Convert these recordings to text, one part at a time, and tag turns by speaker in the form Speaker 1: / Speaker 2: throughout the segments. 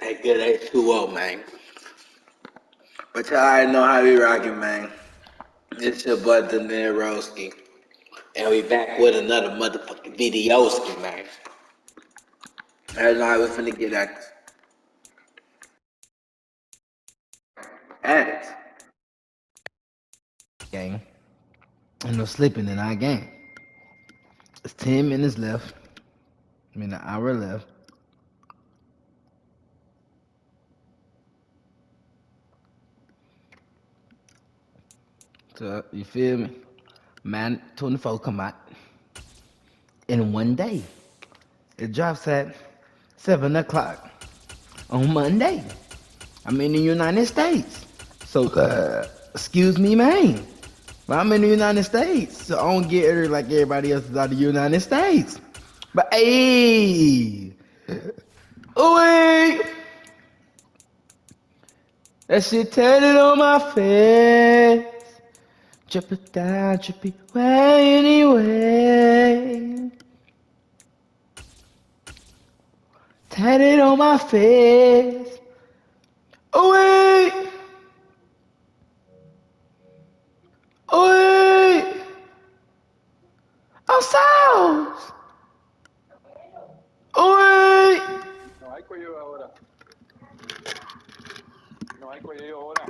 Speaker 1: That good H2O, man. But y'all already know how we rocking, man. It's your boy, the Neroski. And we back with another motherfucking videoski, man. I know how we finna get at it.
Speaker 2: Game. And no slipping in our game. It's 10 minutes left. I mean, an hour left. So, you feel me? Man, 24 come out in one day. It drops at 7 o'clock on Monday. I'm in the United States. So, excuse me, man. But I'm in the United States. So I don't get it like everybody else is out of the United States. But, hey. Ooh, that shit tatted on my face. Drip it down, drip it away anyway. Tatted on my face. Oh wait. Oh wait. Oh sauce. Oh wait.
Speaker 3: No hay cuello ahora. No hay cuello ahora.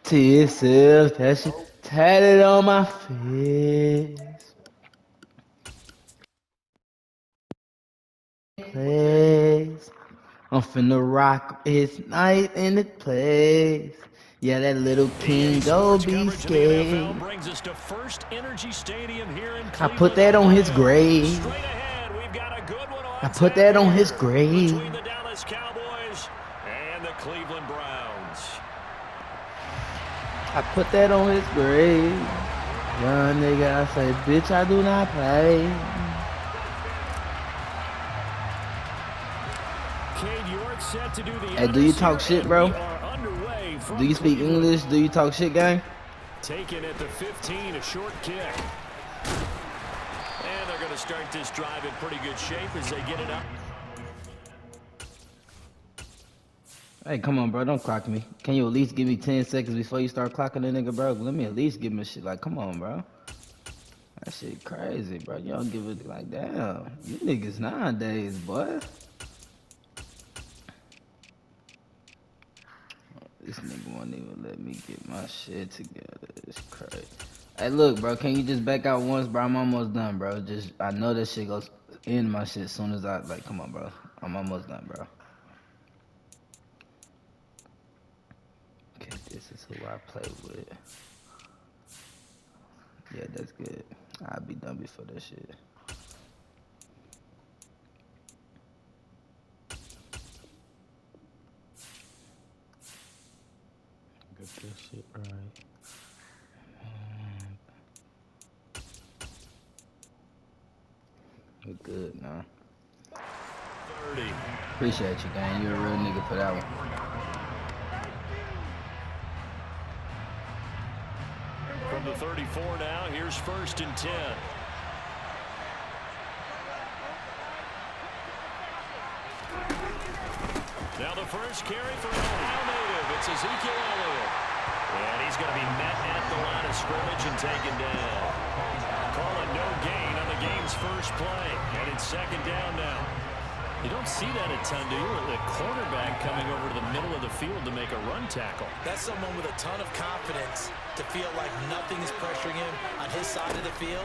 Speaker 2: TSF, that shit tatted on my face. Place. I'm finna rock his night in the place. Yeah, that little king go be scared. I put that on his grave. I put that on his grave.
Speaker 4: Between the Dallas Cowboys and the Cleveland Browns.
Speaker 2: I put that on his grave. Young nigga, I say, bitch, I do not play. Hey, do you talk shit, bro? Do you speak English? Do you talk shit, gang?
Speaker 4: Taken at the 15, a short kick. And they're going to start this drive in pretty good shape as they get it up.
Speaker 2: Hey, come on, bro. Don't clock me. Can you at least give me 10 seconds before you start clocking the nigga, bro? Let me at least give him a shit. Like, come on, bro. That shit crazy, bro. You don't give it like, damn. You niggas nowadays, boy. This nigga won't even let me get my shit together. It's crazy. Hey, look, bro. Can you just back out once, bro? I'm almost done, bro. Just, I know that shit goes in my shit as soon as I, like, come on, bro. I'm almost done, bro. Okay, this is who I play with. Yeah, that's good. I'll be done before that shit. Get this shit right. We're good now.
Speaker 4: 30.
Speaker 2: Appreciate you, gang. You're a real nigga for that one.
Speaker 4: From the 34 now, here's 1st and 10. Now the first carry for an Ohio native. It's Ezekiel Elliott. And he's going to be met at the line of scrimmage and taken down. Calling no gain on the game's first play. And it's 2nd down now. You don't see that a ton, do you? The cornerback coming over to the middle of the field to make a run tackle.
Speaker 5: That's someone with a ton of confidence to feel like nothing is pressuring him on his side of the field.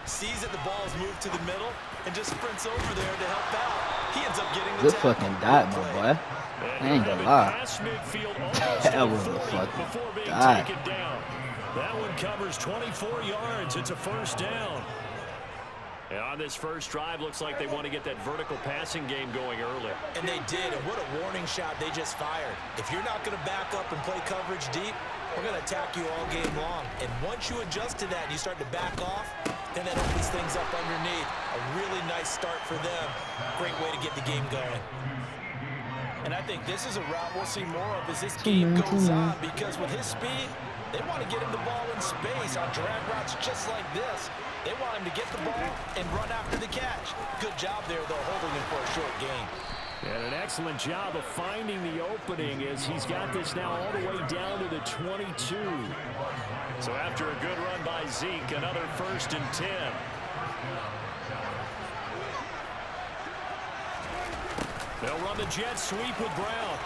Speaker 5: Sees that the ball is moved to the middle and just sprints over there to help out. He ends up getting the
Speaker 2: good fucking dot, my boy. I ain't gonna lie. That was a fucking dot.
Speaker 4: That one covers 24 yards. It's a 1st down. And on this first drive, looks like they want to get that vertical passing game going early.
Speaker 5: And they did, and what a warning shot they just fired. If you're not going to back up and play coverage deep, we're going to attack you all game long. And once you adjust to that and you start to back off, then that opens things up underneath. A really nice start for them. Great way to get the game going. And I think this is a route we'll see more of as this game goes on, because with his speed, they want to get him the ball in space on drag routes just like this. They want him to get the ball and run after the catch. Good job there, though, holding him for a short gain.
Speaker 4: And an excellent job of finding the opening as he's got this now all the way down to the 22. So after a good run by Zeke, another 1st and 10. They'll run the jet sweep with Brown.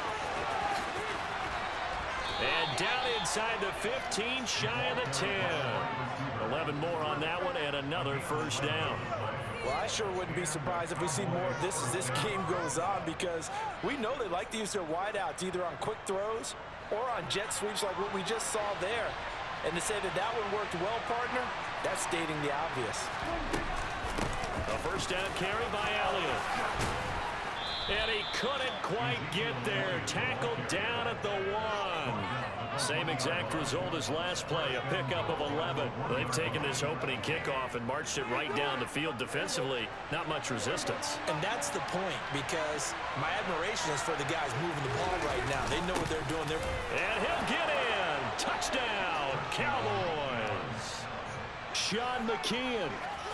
Speaker 4: And down inside the 15, shy of the 10. 11 more on that one and another 1st down.
Speaker 5: Well, I sure wouldn't be surprised if we see more of this as this game goes on, because we know they like to use their wideouts either on quick throws or on jet sweeps like what we just saw there. And to say that that one worked well, partner, that's stating the obvious.
Speaker 4: A 1st down carry by Elliott. And he couldn't quite get there. Tackled down at the 1. Same exact result as last play, a pickup of 11. They've taken this opening kickoff and marched it right down the field defensively. Not much resistance.
Speaker 5: And that's the point, because my admiration is for the guys moving the ball right now. They know what they're doing.
Speaker 4: And he'll get in. Touchdown, Cowboys. Sean McKeon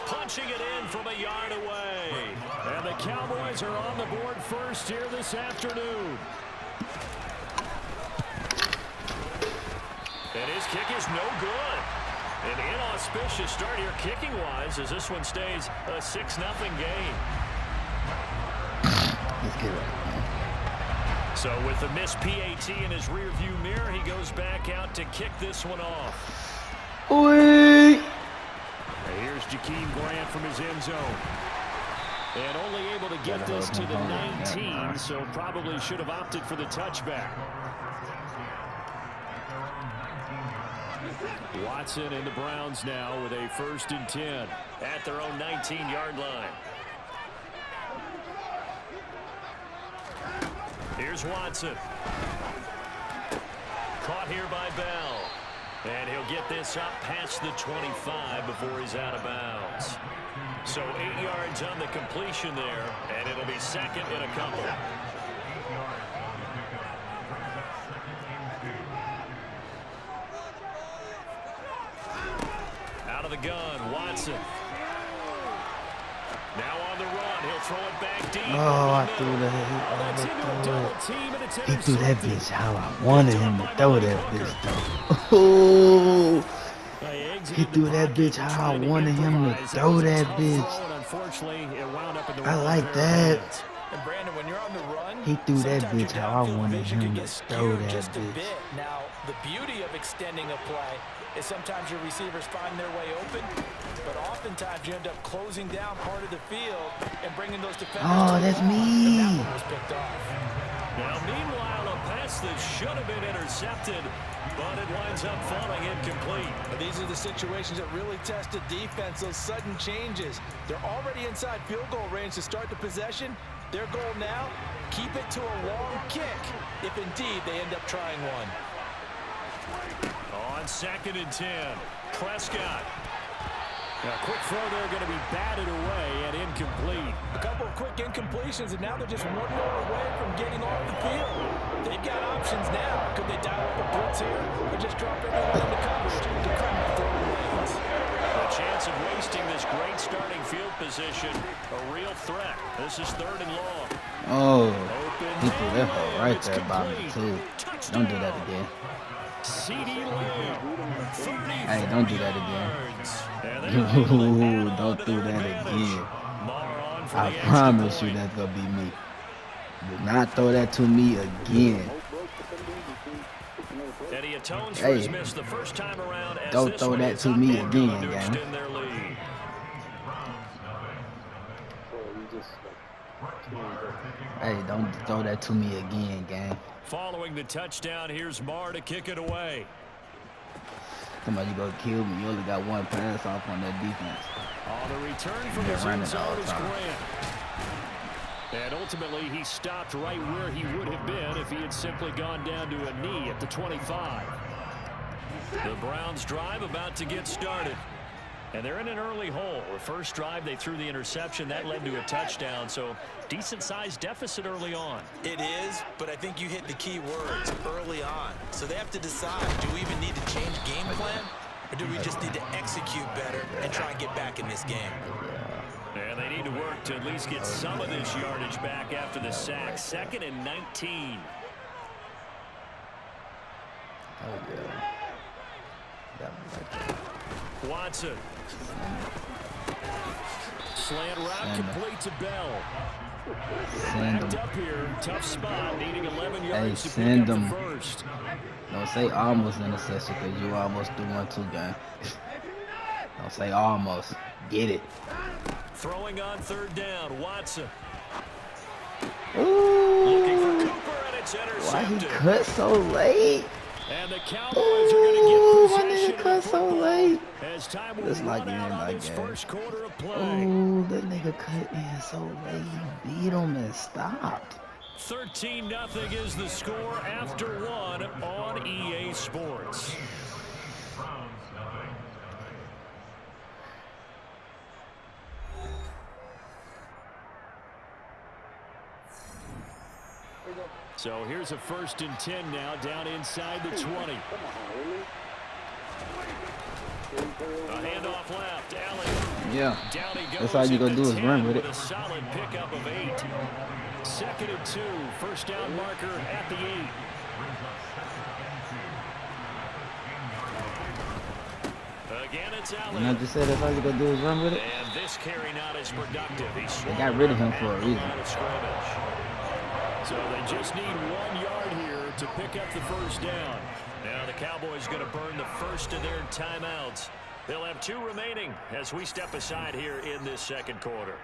Speaker 4: punching it in from a yard away. And the Cowboys are on the board first here this afternoon. And his kick is no good. An inauspicious start here kicking-wise as this one stays a 6-0 game.
Speaker 2: Let's get it.
Speaker 4: So with the missed PAT in his rearview mirror, he goes back out to kick this one off.
Speaker 2: Oi!
Speaker 4: And here's Jakeem Grant from his end zone. And only able to get this to the 19, so probably should have opted for the touchback. Watson and the Browns now with a 1st and 10 at their own 19-yard line. Here's Watson. Caught here by Bell. And he'll get this up past the 25 before he's out of bounds. So 8 yards on the completion there, and it'll be 2nd and a couple. Out of the gun, Watson. Now on the run, he'll throw it back deep.
Speaker 2: Oh, I threw that. He threw that bitch how I wanted him to throw that bitch, though. Oh, he threw that bitch how I wanted him to throw that bitch. I like that.
Speaker 5: And Brandon, when you're on the run,
Speaker 2: He threw that bitch how I wanted him to throw that
Speaker 5: just a
Speaker 2: bitch.
Speaker 5: bit. Now, the beauty of extending a play is sometimes your receivers find their way open, but oftentimes you end up closing down part of the field and bringing those defenders
Speaker 2: Oh,
Speaker 5: to
Speaker 2: that's
Speaker 5: the line,
Speaker 2: me.
Speaker 5: and that one was picked off.
Speaker 4: Now, meanwhile, a pass that should have been intercepted, but it winds up falling incomplete.
Speaker 5: These are the situations that really test a defense, those sudden changes. They're already inside field goal range to start the possession. Their goal now, keep it to a long kick, if indeed they end up trying one.
Speaker 4: On 2nd and 10, Prescott. Now, a quick throw there going to be batted away and incomplete.
Speaker 5: A couple of quick incompletions, and now they're just one more away from getting off the field. They've got options now. Could they dial up a blitz here or just drop everyone into coverage to crack the throwing lanes?
Speaker 4: The chance of wasting this great starting field position, a real threat. This is 3rd and long.
Speaker 2: Oh,
Speaker 4: Open
Speaker 2: he threw that ball
Speaker 4: and
Speaker 2: right
Speaker 4: it's
Speaker 2: there by me,
Speaker 4: complete.
Speaker 2: too. Don't do that again.
Speaker 4: CeeDee Lamb, 34
Speaker 2: Hey, don't do that again.
Speaker 4: yards. And they're able to add on
Speaker 2: Don't
Speaker 4: to
Speaker 2: do
Speaker 4: their
Speaker 2: that
Speaker 4: advantage.
Speaker 2: again.
Speaker 4: Maher on for
Speaker 2: I
Speaker 4: the extra
Speaker 2: promise you
Speaker 4: point.
Speaker 2: that's gonna be me. Do not throw that to me again.
Speaker 4: And he atones for
Speaker 2: Hey,
Speaker 4: his miss the first time around as
Speaker 2: don't
Speaker 4: this
Speaker 2: throw
Speaker 4: one
Speaker 2: that
Speaker 4: is
Speaker 2: to
Speaker 4: up
Speaker 2: me
Speaker 4: and
Speaker 2: again,
Speaker 4: going to
Speaker 2: gang.
Speaker 4: extend their lead.
Speaker 2: Hey, don't throw that to me again, gang.
Speaker 4: Following the touchdown, here's Maher to kick it away.
Speaker 2: Somebody gonna kill me. You only got one pass off on that defense.
Speaker 4: On the return from
Speaker 2: They're
Speaker 4: his
Speaker 2: running
Speaker 4: end
Speaker 2: all
Speaker 4: zone
Speaker 2: the
Speaker 4: is
Speaker 2: time.
Speaker 4: Grant. And ultimately, he stopped right where he would have been if he had simply gone down to a knee at the 25. The Browns drive about to get started. And they're in an early hole. The first drive, they threw the interception. That led to a touchdown. So decent-sized deficit early on.
Speaker 5: It is, but I think you hit the key words, early on. So they have to decide, do we even need to change game plan? Or do we just need to execute better and try and get back in this game?
Speaker 4: And they need to work to at least get some of this yardage back after the sack. 2nd and 19.
Speaker 2: Oh, yeah.
Speaker 4: Watson. Slant route complete to Bell. Backed up here. Tough spot. Needing 11 yards to pick up the first.
Speaker 2: Don't say almost interception because you almost threw 1-2 game. Don't say almost. Get it.
Speaker 4: Throwing on 3rd down. Watson.
Speaker 2: Ooh.
Speaker 4: Looking for Cooper, and it's intercepted.
Speaker 2: Why he cut so late?
Speaker 4: And the Cowboys are going to get possession
Speaker 2: cut
Speaker 4: of the
Speaker 2: so
Speaker 4: football
Speaker 2: late.
Speaker 4: as time will
Speaker 2: That's like
Speaker 4: run
Speaker 2: the
Speaker 4: out
Speaker 2: end
Speaker 4: on
Speaker 2: of
Speaker 4: this
Speaker 2: that game.
Speaker 4: first quarter of play.
Speaker 2: Oh, that nigga cut in so late. He beat him and stopped.
Speaker 4: 13-0 is the score after 1 on EA Sports. So here's a 1st and 10 now, down inside the 20. A handoff left, Allen.
Speaker 2: Yeah,
Speaker 4: down he goes.
Speaker 2: that's all you gonna do is run with it.
Speaker 4: A solid pickup of 8. 2nd and 2, 1st down marker at the 8. Again, it's Allen.
Speaker 2: And I just said that's all you gonna do is run with it.
Speaker 4: And this carry not as productive.
Speaker 2: They got rid of him for a reason.
Speaker 4: So they just need 1 yard here to pick up the 1st down. Now the Cowboys going to burn the first of their timeouts. They'll have 2 remaining as we step aside here in this 2nd quarter.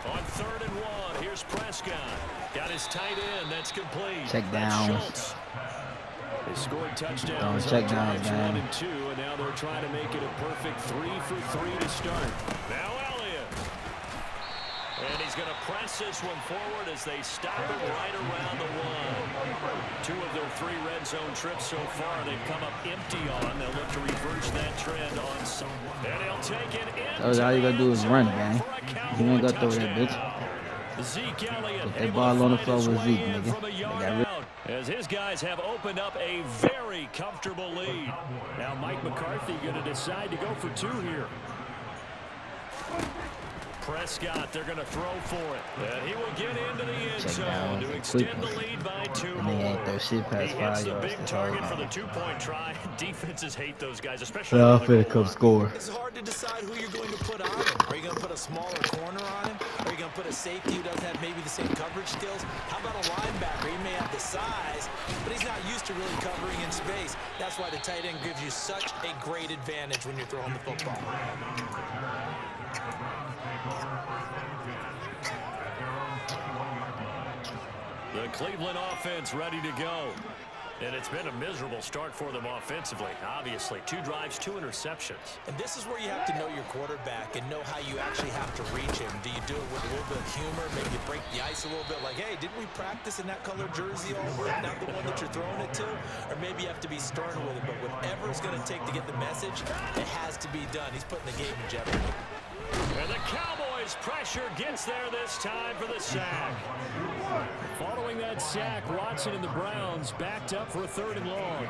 Speaker 4: On 3rd and 1, here's Prescott. Got his tight end. That's complete.
Speaker 2: Check downs.
Speaker 4: They scored touchdowns.
Speaker 2: Check downs,
Speaker 4: 1 and 2, and now they're trying to make it a perfect 3 for 3 to start. Now Elliott. And he's going to press this one forward as they stop him right around the 1. 2 of their 3 red zone trips so far they've come up empty on. They'll look to reverse that trend on some. And he'll take it in.
Speaker 2: So all you gotta do is run, gang. You ain't gonna throw that bitch.
Speaker 4: Zeke Elliott.
Speaker 2: Put that ball on the floor with Zeke, nigga. They got rid
Speaker 4: as his guys have opened up a very comfortable lead. Now Mike McCarthy going to decide to go for 2 here. Prescott, they're going to throw for it. And he will get into the end zone to extend the lead by 2 more.
Speaker 2: ain't throw shit past
Speaker 4: He
Speaker 2: 5
Speaker 4: hits the
Speaker 2: yards.
Speaker 4: big target for the 2-point try. Defenses hate those guys, especially
Speaker 2: Well,
Speaker 4: on the
Speaker 2: finna
Speaker 4: goal
Speaker 2: come
Speaker 4: line.
Speaker 2: score.
Speaker 5: It's hard to decide who you're going to put on him. Are you going to put a smaller corner on him? Are you going to put a safety who doesn't have maybe the same coverage skills? How about a linebacker? He may have the size, but he's not used to really covering in space. That's why the tight end gives you such a great advantage when you're throwing the football.
Speaker 4: The Cleveland offense ready to go. And it's been a miserable start for them offensively. Obviously, 2 drives, 2 interceptions.
Speaker 5: And this is where you have to know your quarterback and know how you actually have to reach him. Do you do it with a little bit of humor, maybe break the ice a little bit, like, hey, didn't we practice in that color jersey all week, not the one that you're throwing it to? Or maybe you have to be stern with it, but whatever it's going to take to get the message, it has to be done. He's putting the game in jeopardy.
Speaker 4: And the Cowboys pressure gets there this time for the sack. Following that sack, Watson and the Browns backed up for a 3rd and long.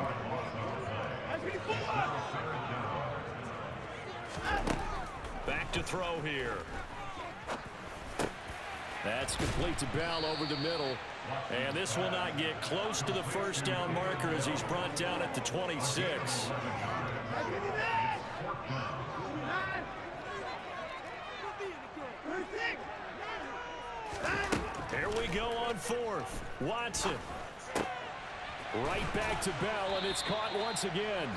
Speaker 4: Back to throw here. That's complete to Bell over the middle. And this will not get close to the 1st down marker as he's brought down at the 26. Here we go on 4th. Watson. Right back to Bell, and it's caught once again.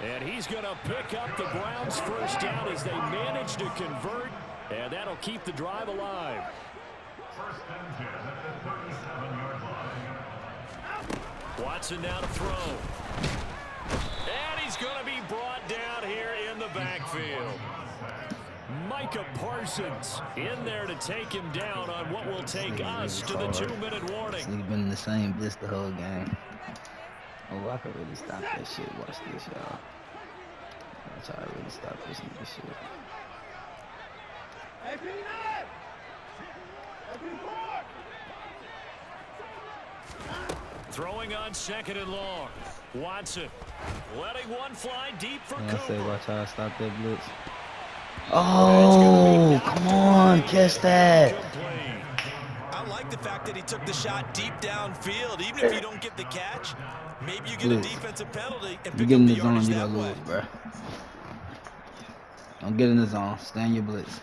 Speaker 4: And he's going to pick up the Browns' 1st down as they manage to convert, and that'll keep the drive alive. Watson now to throw. And he's going to be brought down here in the backfield. Micah Parsons in there to take him down on what will take us to the 2-minute warning.
Speaker 2: He's been in the same blitz the whole game. Oh, I could really stop that shit. Watch this, y'all. Watch how I really stop this nigga shit.
Speaker 4: Throwing on 2nd and long. Watson letting one fly deep for
Speaker 2: I say,
Speaker 4: Cooper.
Speaker 2: watch out, stop that blitz. Oh, come on, catch that.
Speaker 5: I like the fact that he took the shot deep downfield. Even if you don't get the catch, maybe you get a defensive penalty and
Speaker 2: You
Speaker 5: pick
Speaker 2: get
Speaker 5: up
Speaker 2: in
Speaker 5: the
Speaker 2: the zone,
Speaker 5: yardage
Speaker 2: you
Speaker 5: that
Speaker 2: gonna
Speaker 5: way.
Speaker 2: lose, bro. Don't get in the zone. Stay in your blitz.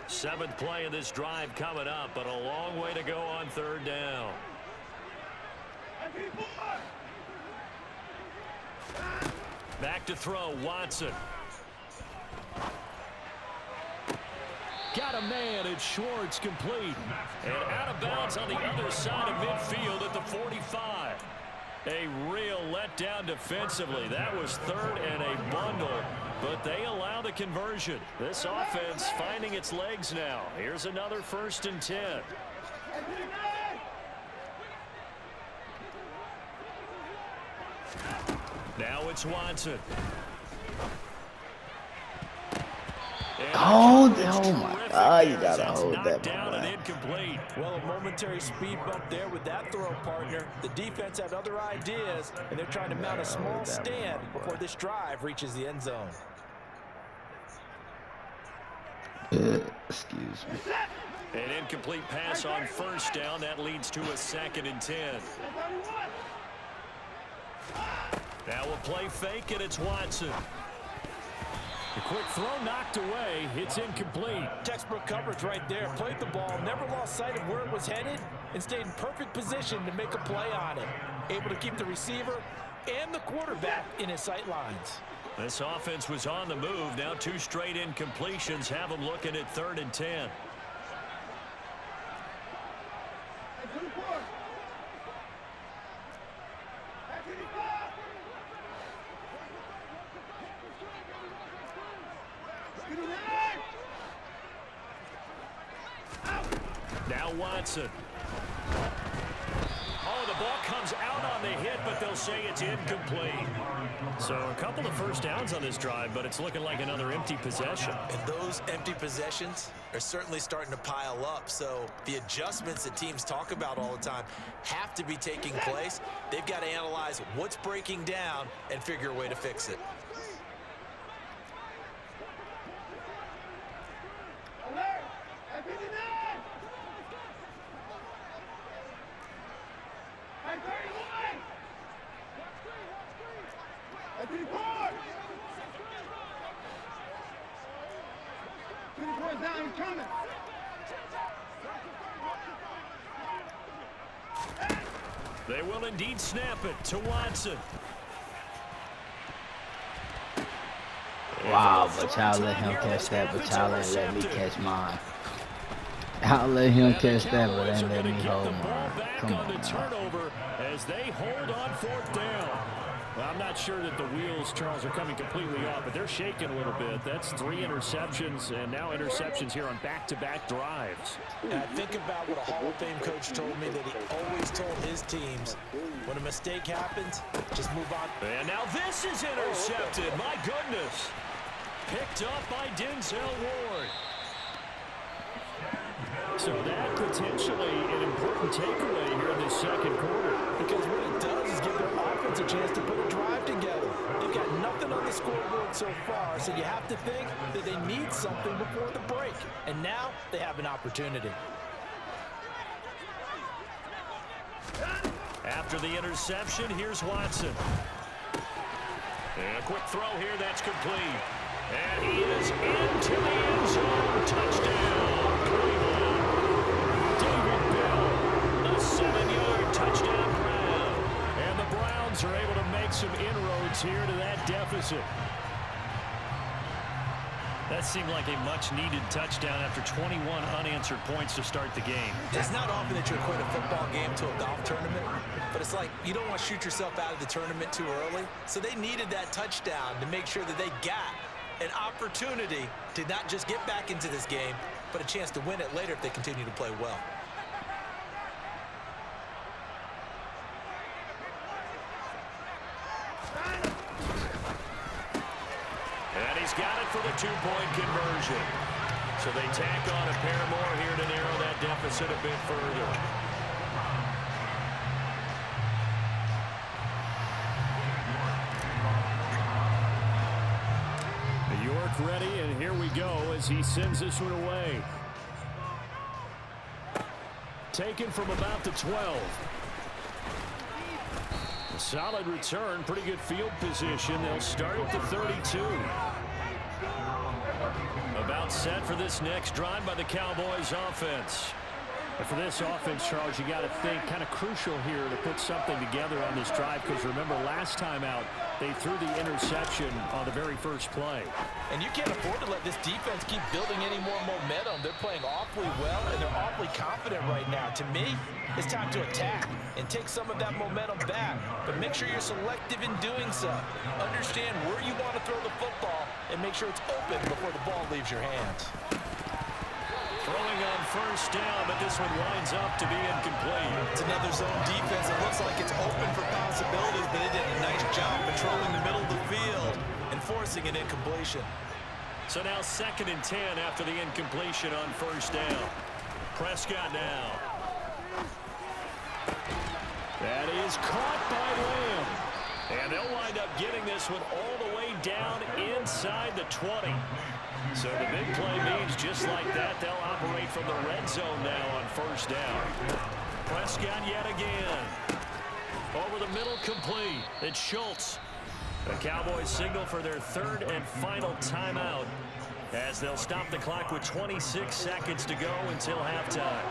Speaker 4: 7th play of this drive coming up, but a long way to go on 3rd down. Back to throw, Watson. Got a man, it's Schwartz, complete. And out of bounds on the other side of midfield at the 45. A real letdown defensively. That was 3rd and a bundle, but they allow the conversion. This offense finding its legs now. Here's another 1st and 10. Now it's Watson.
Speaker 2: Oh my God, you gotta hold that,
Speaker 4: down and
Speaker 2: boy.
Speaker 4: incomplete.
Speaker 5: Well, a momentary speed bump there with that throw, partner. The defense had other ideas, and they're trying to mount a small stand before this drive reaches the end zone.
Speaker 2: Excuse me.
Speaker 4: An incomplete pass on 1st down. That leads to a 2nd and 10. Now a play fake, and it's Watson. The quick throw knocked away. It's incomplete.
Speaker 5: Textbook coverage right there. Played the ball, never lost sight of where it was headed, and stayed in perfect position to make a play on it. Able to keep the receiver and the quarterback in his sight lines.
Speaker 4: This offense was on the move. Now 2 straight incompletions have them looking at 3rd and 10. Now Watson. Oh, the ball comes out on the hit, but they'll say it's incomplete. So a couple of 1st downs on this drive, but it's looking like another empty possession.
Speaker 5: And those empty possessions are certainly starting to pile up. So the adjustments that teams talk about all the time have to be taking place. They've got to analyze what's breaking down and figure a way to fix it.
Speaker 4: They will indeed snap it to Watson.
Speaker 2: Wow, but y'all let him catch that, but y'all ain't let me catch mine. I'll let him catch that, but ain't let me hold mine. Come on now.
Speaker 4: Turnover as they hold on 4th down. Well, I'm not sure that the wheels, Charles, are coming completely off, but they're shaking a little bit. That's 3 interceptions, and now interceptions here on back-to-back drives.
Speaker 5: And I think about what a Hall of Fame coach told me, that he always told his teams, when a mistake happens, just move on.
Speaker 4: And now this is intercepted. My goodness. Picked up by Denzel Ward. So that potentially an important takeaway here in this 2nd quarter.
Speaker 5: Because what it does is give their offense a chance to put a drive together. They've got nothing on the scoreboard so far, so you have to think that they need something before the break. And now they have an opportunity.
Speaker 4: After the interception, here's Watson. And a quick throw here, that's complete. And he is into the end zone. Touchdown, Cleveland. David Bell, a 7-yard touchdown grab. And the Browns are able to make some inroads here to that deficit. That seemed like a much-needed touchdown after 21 unanswered points to start the game.
Speaker 5: It's not often that you equate a football game to a golf tournament, but it's like you don't want to shoot yourself out of the tournament too early. So they needed that touchdown to make sure that they got an opportunity to not just get back into this game, but a chance to win it later if they continue to play well.
Speaker 4: And he's got it for the 2-point conversion. So they tack on a pair more here to narrow that deficit a bit further. York ready, and here we go as he sends this one away. Taken from about the 12. A solid return, pretty good field position. They'll start at the 32. About set for this next drive by the Cowboys offense. And for this offense, Charles, you got to think kind of crucial here to put something together on this drive, because remember last time out they threw the interception on the very first play.
Speaker 5: And you can't afford to let this defense keep building any more momentum. They're playing awfully well, and they're awfully confident right now. To me, it's time to attack and take some of that momentum back. But make sure you're selective in doing so. Understand where you want to throw the football and make sure it's open before the ball leaves your hands.
Speaker 4: Throwing on first down, but this one winds up to be incomplete.
Speaker 5: It's another zone defense. It looks like it's open for possibilities, but they did a nice job patrolling the middle of the field and forcing an incompletion.
Speaker 4: So now 2nd and 10 after the incompletion on first down. Prescott now. That is caught by Lamb. And they'll wind up getting this one all the way down inside the 20. So the big play means just like that, they'll operate from the red zone now on first down. Prescott yet again. Over the middle, complete. It's Schultz. The Cowboys signal for their 3rd and final timeout as they'll stop the clock with 26 seconds to go until halftime.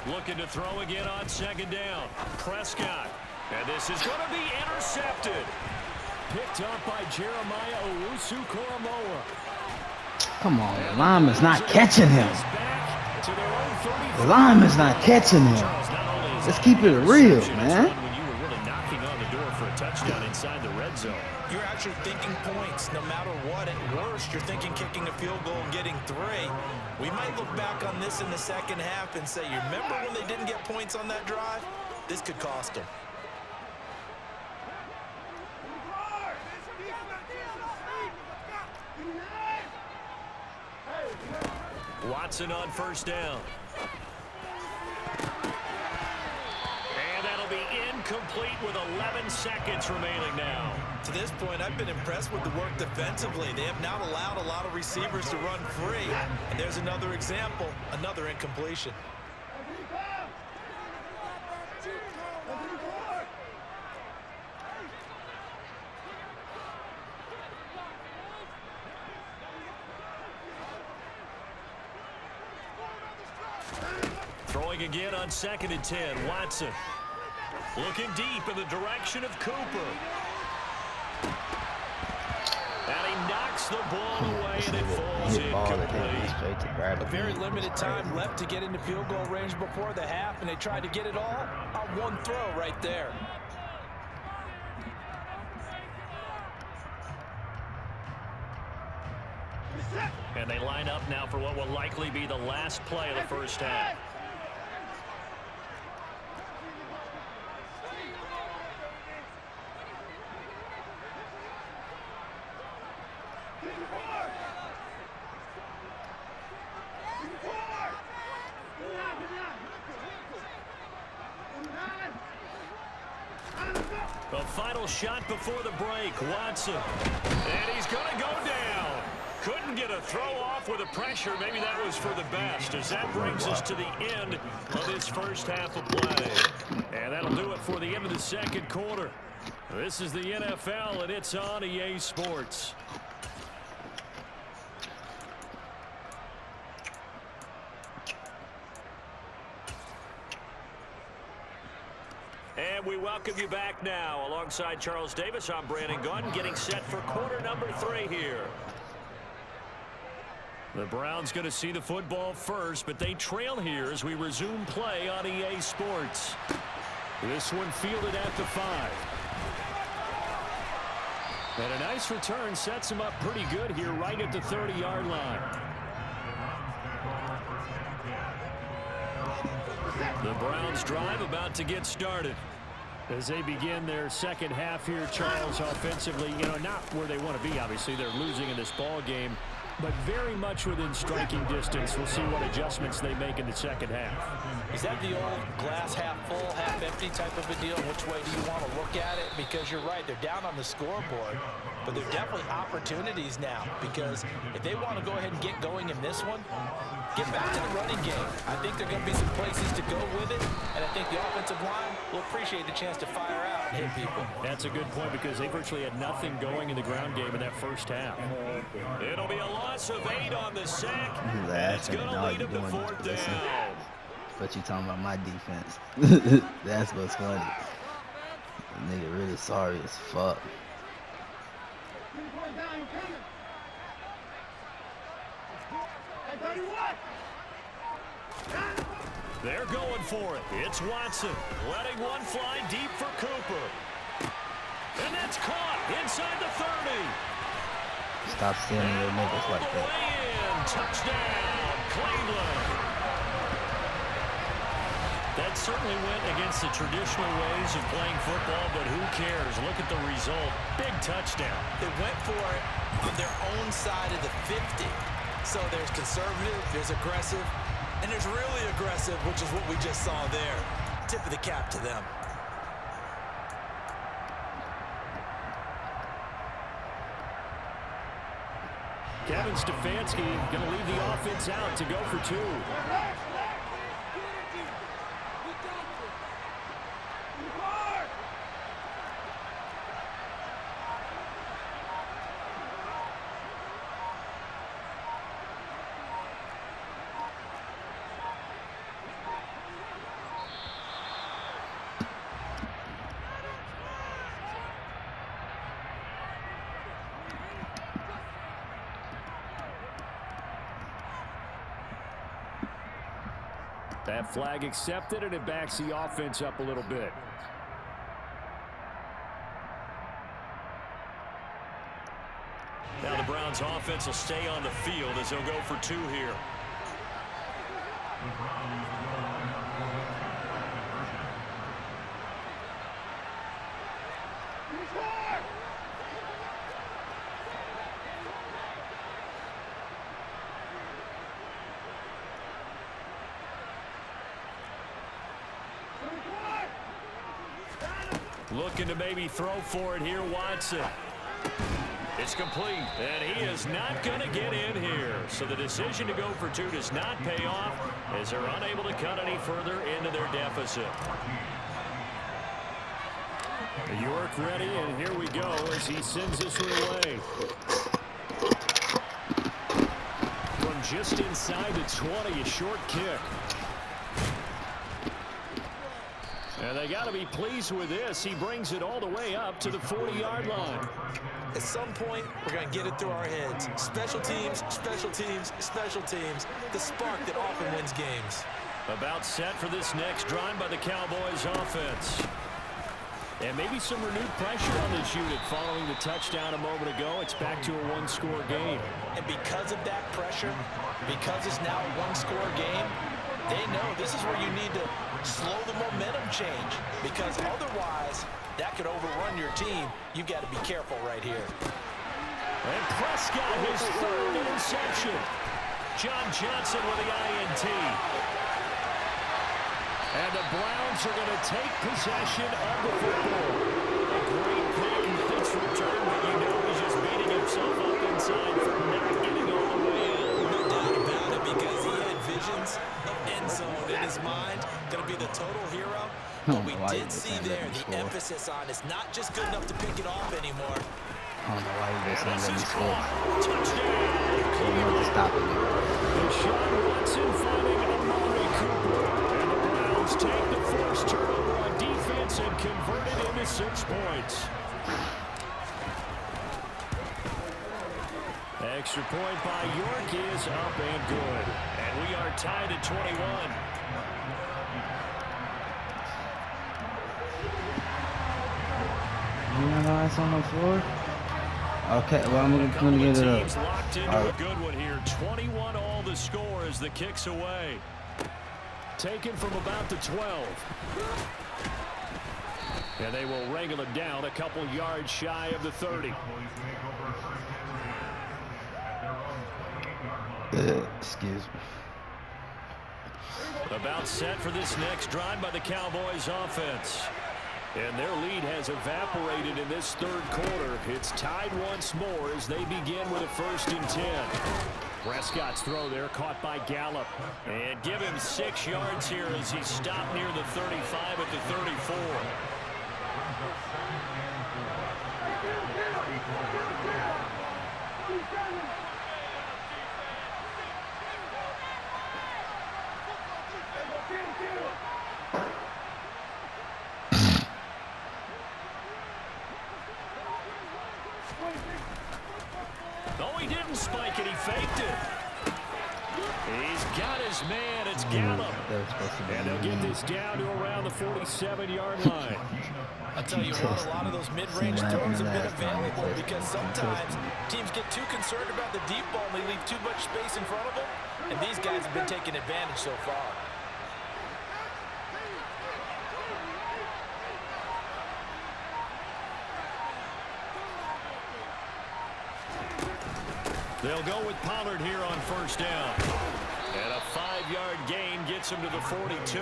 Speaker 4: Looking to throw again on 2nd down. Prescott. And this is going to be intercepted. Picked up by Jeremiah Owusu-Koramoah.
Speaker 2: Come on, the lineman's not catching him. The lineman's not catching him. Let's keep it real, man.
Speaker 4: When you were really knocking on the door for a touchdown inside the red zone.
Speaker 5: You're actually thinking points no matter what. At worst, you're thinking kicking a field goal and getting 3. We might look back on this in the second half and say, you remember when they didn't get points on that drive? This could cost them.
Speaker 4: Watson on first down. And that'll be incomplete with 11 seconds remaining now.
Speaker 5: To this point, I've been impressed with the work defensively. They have not allowed a lot of receivers to run free. And there's another example, another incompletion.
Speaker 4: Throwing again on 2nd and 10. Watson looking deep in the direction of Cooper. And he knocks the ball away, and it falls incomplete.
Speaker 5: A very limited time left to get into field goal range before the half, and they tried to get it all on one throw right there.
Speaker 4: And they line up now for what will likely be the last play of the first half. The final shot before the break, Watson. And he's going to go down. Couldn't get a throw off with the pressure. Maybe that was for the best, as that brings us to the end of this first half of play. And that'll do it for the end of the second quarter. This is the NFL, and it's on EA Sports. And we welcome you back now. Alongside Charles Davis, I'm Brandon Gunn, getting set for quarter number 3 here. The Browns going to see the football first, but they trail here as we resume play on EA Sports. This one fielded at the 5. And a nice return sets him up pretty good here right at the 30-yard line. The Browns drive about to get started. As they begin their second half here, Charles, offensively, you know, not where they want to be, obviously. They're losing in this ball game, but very much within striking distance. We'll see what adjustments they make in the second half.
Speaker 5: Is that the old glass half full, half empty type of a deal? Which way do you want to look at it? Because you're right, they're down on the scoreboard, but there are definitely opportunities now, because if they want to go ahead and get going in this one, get back to the running game. I think there are going to be some places to go with it, and I think the offensive line will appreciate the chance to fire out and hit people.
Speaker 4: That's a good point, because they virtually had nothing going in the ground game in that first half. It'll be a loss of 8 on the sack. It's going to lead them to 4th down.
Speaker 2: But you talking about my defense. That's what's funny. That nigga really sorry as fuck.
Speaker 4: They're going for it. It's Watson letting one fly deep for Cooper. And that's caught inside the 30.
Speaker 2: Stop stealing your niggas like that.
Speaker 4: Touchdown, Cleveland. That certainly went against the traditional ways of playing football, but who cares? Look at the result. Big touchdown.
Speaker 5: They went for it on their own side of the 50. So there's conservative, there's aggressive, and there's really aggressive, which is what we just saw there. Tip of the cap to them.
Speaker 4: Kevin Stefanski going to leave the offense out to go for 2. That flag accepted, and it backs the offense up a little bit. Now the Browns offense will stay on the field as they'll go for 2 here. Looking to maybe throw for it here, Watson. It's complete, and he is not going to get in here. So the decision to go for 2 does not pay off as they're unable to cut any further into their deficit. York ready, and here we go as he sends this one away. From just inside the 20, a short kick. And they got to be pleased with this. He brings it all the way up to the 40-yard line.
Speaker 5: At some point, we're going to get it through our heads. Special teams, special teams, special teams. The spark that often wins games.
Speaker 4: About set for this next drive by the Cowboys offense. And maybe some renewed pressure on this unit following the touchdown a moment ago. It's back to a 1-score game.
Speaker 5: And because of that pressure, because it's now a 1-score game, they know this is where you need to slow the momentum change, because otherwise that could overrun your team. You've got to be careful right here.
Speaker 4: And Prescott, his 3rd interception. John Johnson with the INT. And the Browns are going to take possession of the football. A great pick and pitch return, but you know he's just beating himself up inside for not getting all the way in.
Speaker 5: No doubt about it, because he had visions of end zone in his mind. Going to be the total hero. But we did see there the emphasis on it's not just good enough to pick it off anymore.
Speaker 2: I don't know why you just let me score.
Speaker 4: Touchdown.
Speaker 2: So you want to stop it.
Speaker 4: Deshaun Watson finding Amari Cooper. And the Browns take the first turnover on defense and convert it into 6 points. Extra point by York is up and good. And we are tied at 21.
Speaker 2: You know that's on the floor? Okay, well, I'm going to get it up.
Speaker 4: Locked into a good one here. 21 all the score as the kick's away. Taken from about the 12. And they will wrangle it down a couple yards shy of the 30.
Speaker 2: Excuse me.
Speaker 4: About set for this next drive by the Cowboys offense. And their lead has evaporated in this third quarter. It's tied once more as they begin with a 1st and 10. Prescott's throw there caught by Gallup. And give him 6 yards here as he stopped near the 35 at the 34. No, he didn't spike it. He faked it. He's got his man. It's Gallup. And they'll get this down to around the 47-yard line.
Speaker 5: I'll tell you what, a lot of those mid-range throws have been available because sometimes teams get too concerned about the deep ball and they leave too much space in front of them. And these guys have been taking advantage so far.
Speaker 4: They'll go with Pollard here on 1st down. And a 5-yard gain gets him to the 42.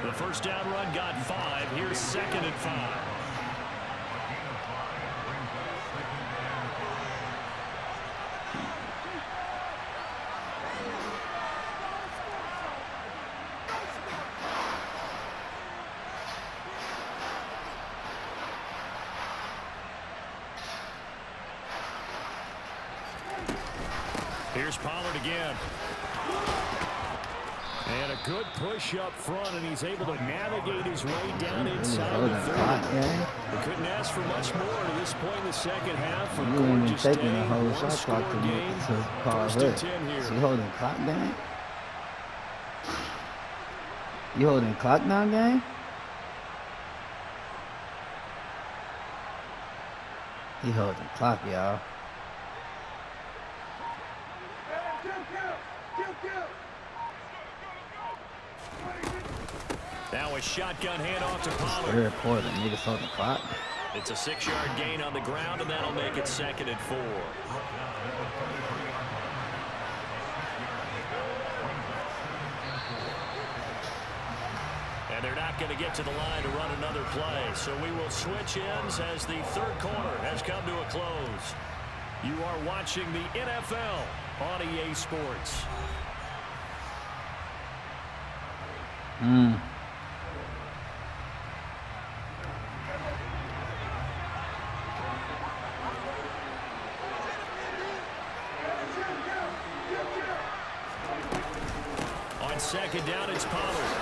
Speaker 4: The 1st down run got 5. Here's 2nd and 5. Here's Pollard again. And a good push up front, and he's able to navigate his way down inside the 30. We couldn't ask for much more to this point in the second half.
Speaker 2: You ain't even taking the whole shot clock to call her. So you holding clock down? You holding clock down, gang? He holding clock, y'all.
Speaker 4: Now a shotgun handoff to Pollard.
Speaker 2: Third quarter, niggas holding clock.
Speaker 4: It's a 6-yard gain on the ground, and that'll make it 2nd and 4. And they're not going to get to the line to run another play, so we will switch ends as the third quarter has come to a close. You are watching the NFL on EA Sports. On 2nd down, it's Pollard.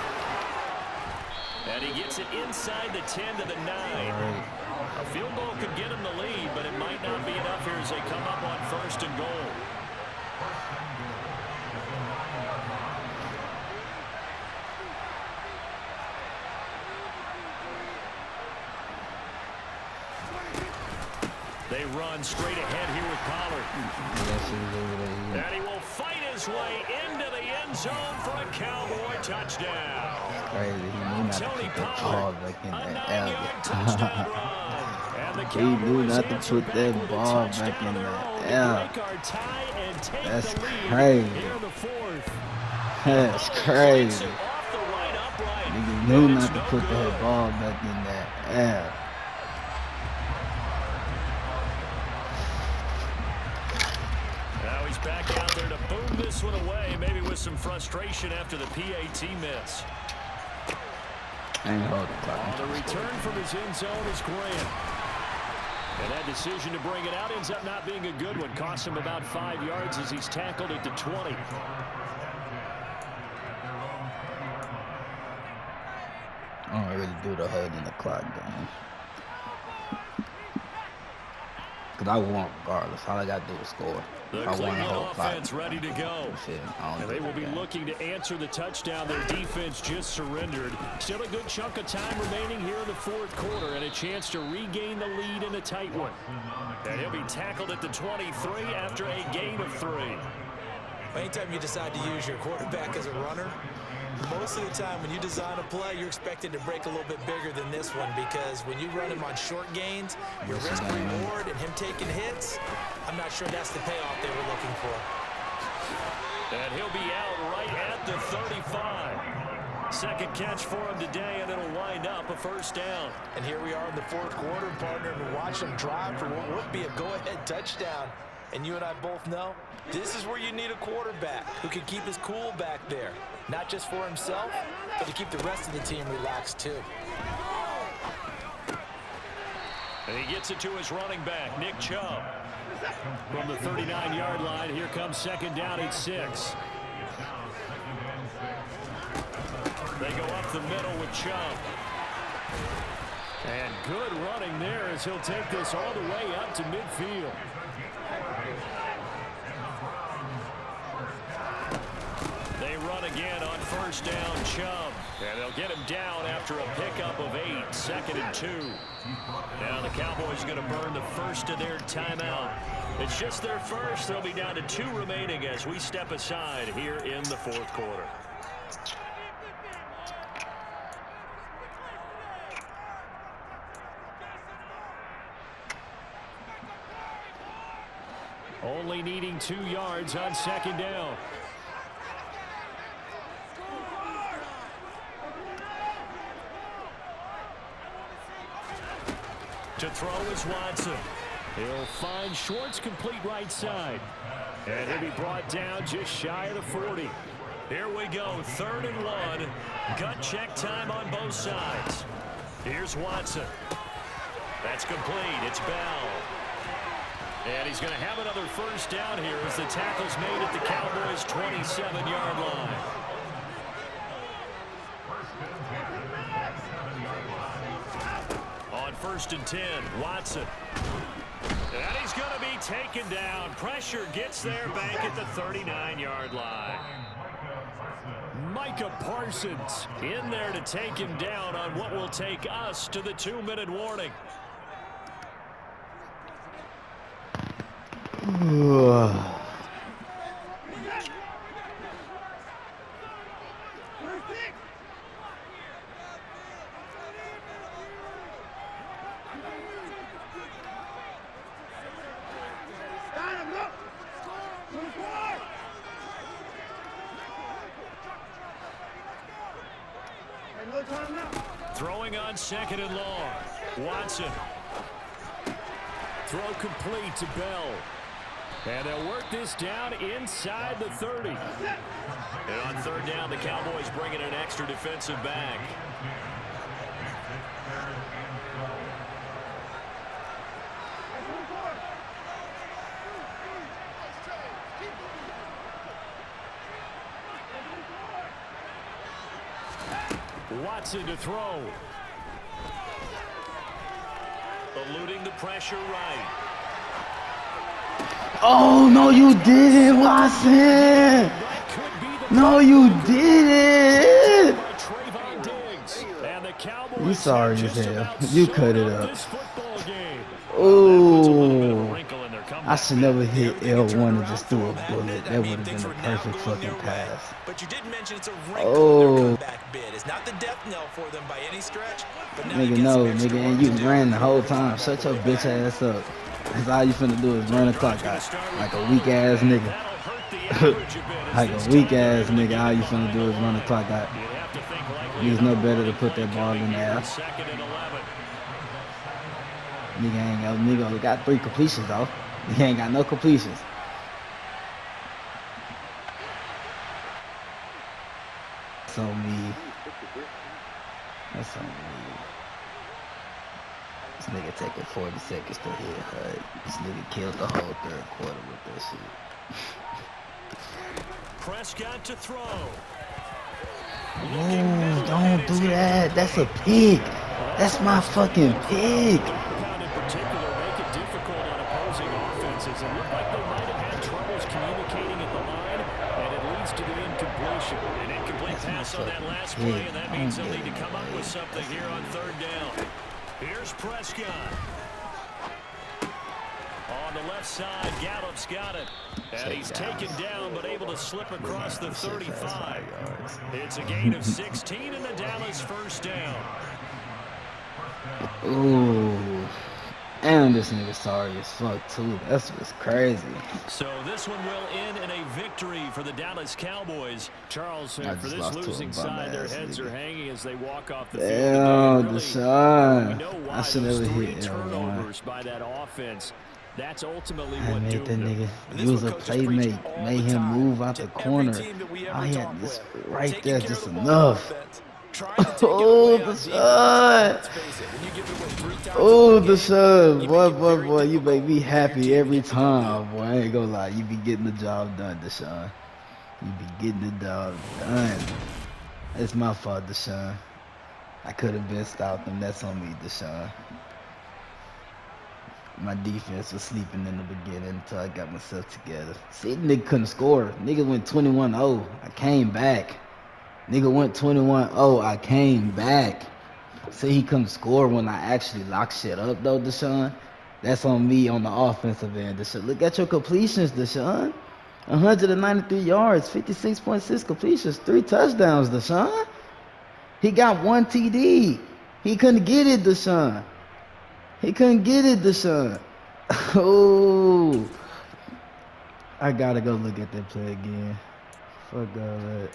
Speaker 4: And he gets it inside the 10 to the 9. A field goal could get him the lead, but it might not be enough here as they come up on 1st and goal. They run straight ahead here with Pollard. And he will fight his way into the end zone for a Cowboy touchdown.
Speaker 2: Crazy. He knew not to put that ball back in that alley. He knew not to put that ball back in that alley. That's crazy. That's crazy. Nigga knew not to put that ball back in that alley.
Speaker 4: Now he's back out there to boom this one away, maybe with some frustration after the PAT miss.
Speaker 2: Ain't holding clock.
Speaker 4: On the return from his end zone is Grant. And that decision to bring it out ends up not being a good one. Costs him about 5 yards as he's tackled at the 20.
Speaker 2: I don't really do the holding the clock game. Because I won regardless. All I got to do is score.
Speaker 4: The
Speaker 2: I want to hold
Speaker 4: offense ready to go.
Speaker 2: And
Speaker 4: they will be looking to answer the touchdown their defense just surrendered. Still a good chunk of time remaining here in the fourth quarter and a chance to regain the lead in a tight one. And he'll be tackled at the 23 after a gain of 3.
Speaker 5: Anytime you decide to use your quarterback as a runner, Most of the time when you design a play, you're expected to break a little bit bigger than this one because when you run him on short gains, your risk reward and him taking hits, I'm not sure that's the payoff they were looking for.
Speaker 4: And he'll be out right at the 35. Second catch for him today, and it'll wind up a first down.
Speaker 5: And here we are in the fourth quarter, partner, and watch them drive for what would be a go-ahead touchdown. And you and I both know this is where you need a quarterback who can keep his cool back there. Not just for himself, but to keep the rest of the team relaxed too.
Speaker 4: And he gets it to his running back, Nick Chubb. From the 39-yard line, here comes second down at 6. They go up the middle with Chubb. And good running there as he'll take this all the way up to midfield. They run again on first down, Chubb. And they'll get him down after a pickup of 8, 2nd and 2. Now the Cowboys are going to burn the first of their timeout. It's just their first. They'll be down to 2 remaining as we step aside here in the fourth quarter. Only needing 2 yards on second down. To throw is Watson. He'll find Schwartz complete right side. And he'll be brought down just shy of the 40. Here we go, 3rd and 1. Gut check time on both sides. Here's Watson. That's complete. It's Bell. And he's going to have another first down here as the tackle's made at the Cowboys' 27-yard line. On 1st and 10, Watson. And he's going to be taken down. Pressure gets there back at the 39-yard line. Micah Parsons in there to take him down on what will take us to the 2-minute warning. Throwing on 2nd and long. Watson. Throw complete to Bell. And they'll work this down inside the 30. And on 3rd down, the Cowboys bring in an extra defensive back. Watson to throw. Eluding the pressure right.
Speaker 2: Oh, no, you didn't, Watson. No, you didn't. You sorry as hell. You cut it up. Oh, I should never hit L1 and just threw a bullet. That would have been the perfect fucking pass.
Speaker 5: But you did mention it's a wrinkle in their comeback bid. It's not the death knell for them by any stretch. But now
Speaker 2: nigga, no, nigga, and you ran the whole time. Shut your bitch ass up. That's all you finna do is run the clock out like a weak ass nigga. Like a weak ass nigga, all you finna do is run the clock out. Niggas no better to put that ball in the air. Nigga only got 3 completions though. He ain't got no completions. That's on me. That's on me. This nigga taking 40 seconds to hit HUD. This nigga killed the whole 3rd quarter with that shit.
Speaker 4: Prescott to throw.
Speaker 2: Ooh, don't do that. That's a pick. That's my fucking pick.
Speaker 4: In particular, make it difficult on opposing offenses. It looked like they might have had troubles communicating at the line, and it leads to the incompletion. An incomplete pass on that last play, and that means they'll need to come up with something here on 3rd down. Here's Prescott. On on the left side. Gallup's got it. And he's taken down, but able to slip across the 35. It's a gain of 16 and the Dallas first down.
Speaker 2: Ooh. And this nigga sorry as fuck, too. That's what's crazy.
Speaker 4: So this one will end in a victory for the Dallas Cowboys. Charles, for this losing side, their heads are hanging as they walk off the field.
Speaker 2: Damn,
Speaker 4: Really,
Speaker 2: Deshaun.
Speaker 4: we know why
Speaker 2: I should
Speaker 4: those
Speaker 2: never
Speaker 4: 3
Speaker 2: hit
Speaker 4: turnovers by that offense. That's ultimately
Speaker 2: I
Speaker 4: what
Speaker 2: made
Speaker 4: doomed
Speaker 2: that
Speaker 4: them.
Speaker 2: nigga. He was a playmate. Made him move out the corner. All he had this right there, just enough. Oh, Deshaun. Oh, Deshaun. Boy, you make me happy every time. Boy, I ain't gonna lie. You be getting the job done, Deshaun. You be getting the job done. It's my fault, Deshaun. I could have been stopped him. That's on me, Deshaun. My defense was sleeping in the beginning until I got myself together. See, nigga couldn't score. Nigga went 21-0. I came back. Nigga went 21-0. I came back. See, he couldn't score when I actually locked shit up, though, Deshaun. That's on me on the offensive end, Deshaun. Look at your completions, Deshaun. 193 yards, 56.6 completions, 3 touchdowns, Deshaun. He got 1 TD. He couldn't get it, Deshaun. He couldn't get it, Deshaun. Oh. I gotta go look at that play again. Fuck all that.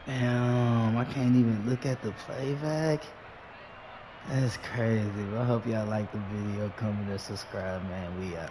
Speaker 2: Damn, I can't even look at the playback. That's crazy. I hope y'all like the video. Comment and subscribe, man. We out.